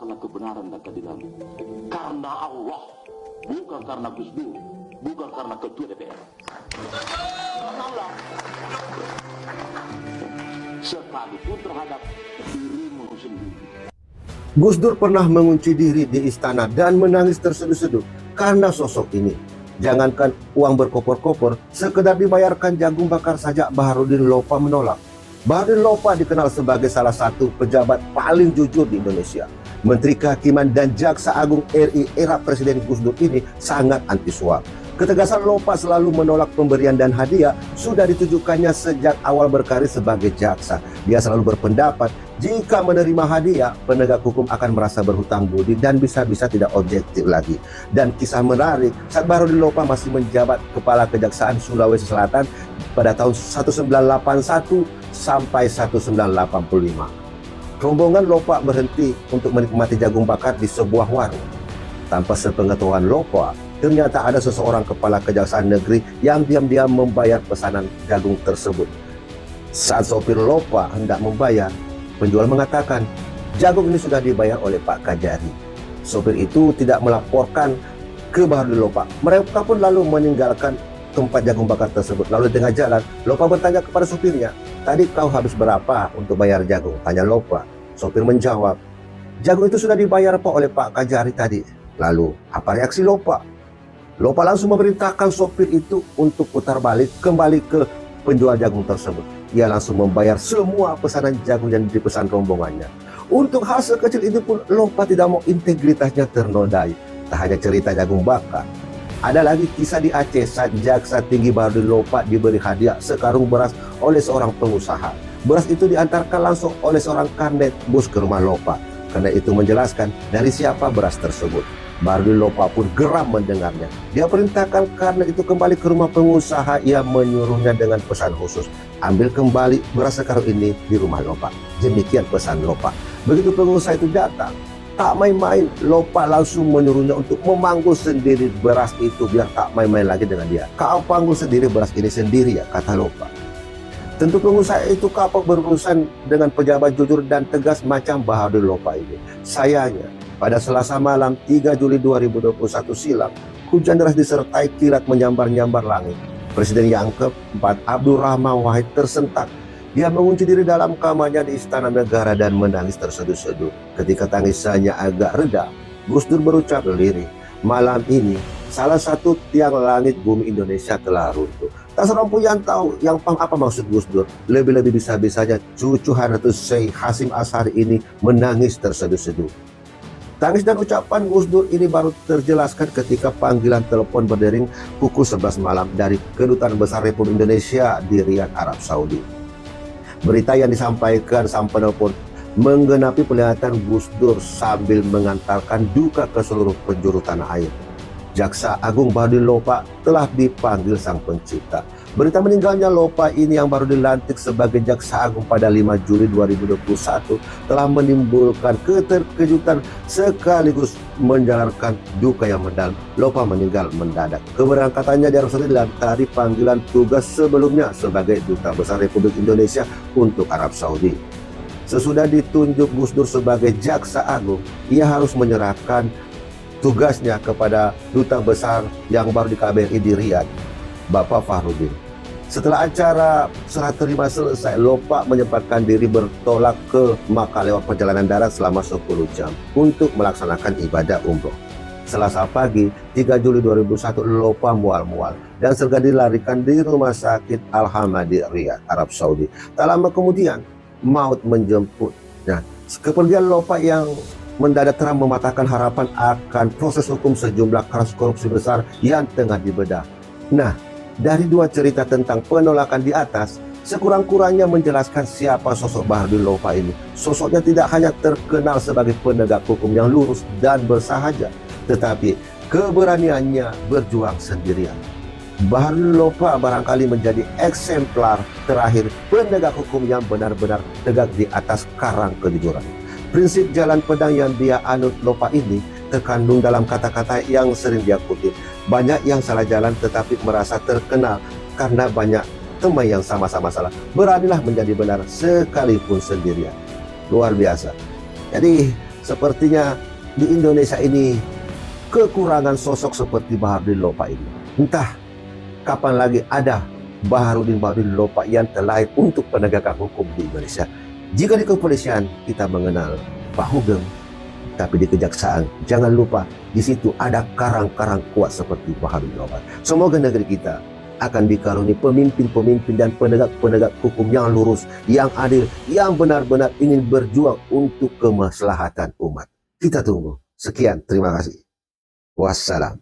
karena kebenaran dan keadilan. Karena Allah, bukan karena Gus Dur, bukan karena ketua DPR. Karena Allah. Sekalipun terhadap dirimu sendiri. Gus Dur pernah mengunci diri di istana dan menangis terseduh-seduh karena sosok ini. Jangankan uang berkopor-kopor, sekedar dibayarkan jagung bakar saja Baharudin Lopa menolak. Baharudin Lopa dikenal sebagai salah satu pejabat paling jujur di Indonesia. Menteri Kehakiman dan Jaksa Agung RI era Presiden Gus Dur ini sangat anti suap. Ketegasan Lopa selalu menolak pemberian dan hadiah sudah ditujukannya sejak awal berkarir sebagai jaksa. Dia selalu berpendapat jika menerima hadiah, penegak hukum akan merasa berhutang budi dan bisa-bisa tidak objektif lagi. Dan kisah menarik, saat Baharudin Lopa masih menjabat Kepala Kejaksaan Sulawesi Selatan pada tahun 1981 sampai 1985. Rombongan Lopa berhenti untuk menikmati jagung bakar di sebuah warung. Tanpa sepengetahuan Lopa, ternyata ada seseorang kepala kejaksaan negeri yang diam-diam membayar pesanan jagung tersebut. Saat sopir Lopa hendak membayar, penjual mengatakan, jagung ini sudah dibayar oleh Pak Kajari. Sopir itu tidak melaporkan ke Baharudin Lopa. Mereka pun lalu meninggalkan tempat jagung bakar tersebut. Lalu di tengah jalan, Lopa bertanya kepada sopirnya, tadi kau habis berapa untuk bayar jagung? Tanya Lopa. Sopir menjawab, jagung itu sudah dibayar Pak oleh Pak Kajari tadi. Lalu, apa reaksi Lopa? Lopa langsung memerintahkan sopir itu untuk putar balik kembali ke penjual jagung tersebut. Ia langsung membayar semua pesanan jagung yang dipesan rombongannya. Untuk hal sekecil itu pun Lopa tidak mau integritasnya ternodai. Tak hanya cerita jagung bakar, ada lagi kisah di Aceh saat Jaksa Tinggi Baharudin Lopa diberi hadiah sekarung beras oleh seorang pengusaha. Beras itu diantarkan langsung oleh seorang karnet bus ke rumah Lopa. Karena itu menjelaskan dari siapa beras tersebut. Baharudin Lopa pun geram mendengarnya. Dia perintahkan karnet itu kembali ke rumah pengusaha. Ia menyuruhnya dengan pesan khusus, ambil kembali beras sekarang ini di rumah Lopa. Demikian pesan Lopa. Begitu pengusaha itu datang, tak main-main, Lopa langsung menyuruhnya untuk memanggul sendiri beras itu biar tak main-main lagi dengan dia. Kau panggul sendiri beras ini sendiri ya, kata Lopa. Tentu pengusaha itu kapok berurusan dengan pejabat jujur dan tegas macam Baharudin Lopa ini. Sayangnya, pada Selasa malam 3 Juli 2021 silam, hujan deras disertai kilat menyambar-nyambar langit. Presiden yang keempat, Abdurrahman Wahid, tersentak. Dia mengunci diri dalam kamarnya di Istana Negara dan menangis terseduh-seduh. Ketika tangisannya agak reda, Gus Dur berucap lirih, malam ini salah satu tiang langit bumi Indonesia telah runtuh. Tak seorang pun yang tahu apa maksud Gus Dur. Lebih-lebih bisa-bisanya cucu Hadratus Syekh Hasyim Asy'ari ini menangis terseduh-seduh. Tangis dan ucapan Gus Dur ini baru terjelaskan ketika panggilan telepon berdering pukul 11 malam dari Kedutaan Besar Republik Indonesia di Riyadh, Arab Saudi. Berita yang disampaikan sang penelpon menggenapi penglihatan Gus Dur sambil mengantarkan duka ke seluruh penjuru tanah air. Jaksa Agung Baharudin Lopa telah dipanggil Sang Pencipta. Berita meninggalnya Lopa ini yang baru dilantik sebagai Jaksa Agung pada 5 Juli 2021 telah menimbulkan keterkejutan sekaligus menjalarkan duka yang mendalam. Lopa meninggal mendadak. Keberangkatannya di Arab Saudi dari panggilan tugas sebelumnya sebagai Duta Besar Republik Indonesia untuk Arab Saudi. Sesudah ditunjuk Gus Dur sebagai Jaksa Agung, ia harus menyerahkan tugasnya kepada Duta Besar yang baru di KBRI di Riyadh, Bapak Fahrudin. Setelah acara serah terima selesai, Lopa menyempatkan diri bertolak ke Makkah lewat perjalanan darat selama 10 jam untuk melaksanakan ibadah umroh. Selasa pagi 3 Juli 2001, Lopa mual-mual dan segera dilarikan di Rumah Sakit Al-Hamad di Riyadh, Arab Saudi. Tak lama kemudian, maut menjemput. Nah, kepergian Lopa yang mendadak terang mematahkan harapan akan proses hukum sejumlah kasus korupsi besar yang tengah dibedah. Nah, dari dua cerita tentang penolakan di atas, sekurang-kurangnya menjelaskan siapa sosok Baharudin Lopa ini. Sosoknya tidak hanya terkenal sebagai penegak hukum yang lurus dan bersahaja, tetapi keberaniannya berjuang sendirian. Baharudin Lopa barangkali menjadi eksemplar terakhir penegak hukum yang benar-benar tegak di atas karang kejujuran. Prinsip jalan pedang yang dia anut Lopa ini terkandung dalam kata-kata yang sering dia kutip. Banyak yang salah jalan tetapi merasa terkenal karena banyak teman yang sama-sama salah. Beranilah menjadi benar sekalipun sendirian. Luar biasa. Jadi Sepertinya di Indonesia ini kekurangan sosok seperti Baharudin Lopa ini. Entah kapan lagi ada Baharudin Lopa yang terlahir untuk penegakan hukum di Indonesia. Jika di kepolisian kita mengenal Pak Hugeng, tapi di kejaksaan jangan lupa di situ ada karang-karang kuat seperti Baharudin Lopa. Semoga negeri kita akan dikaruniai pemimpin-pemimpin dan penegak-penegak hukum yang lurus, yang adil, yang benar-benar ingin berjuang untuk kemaslahatan umat. Kita tunggu. Sekian, terima kasih. Wassalam.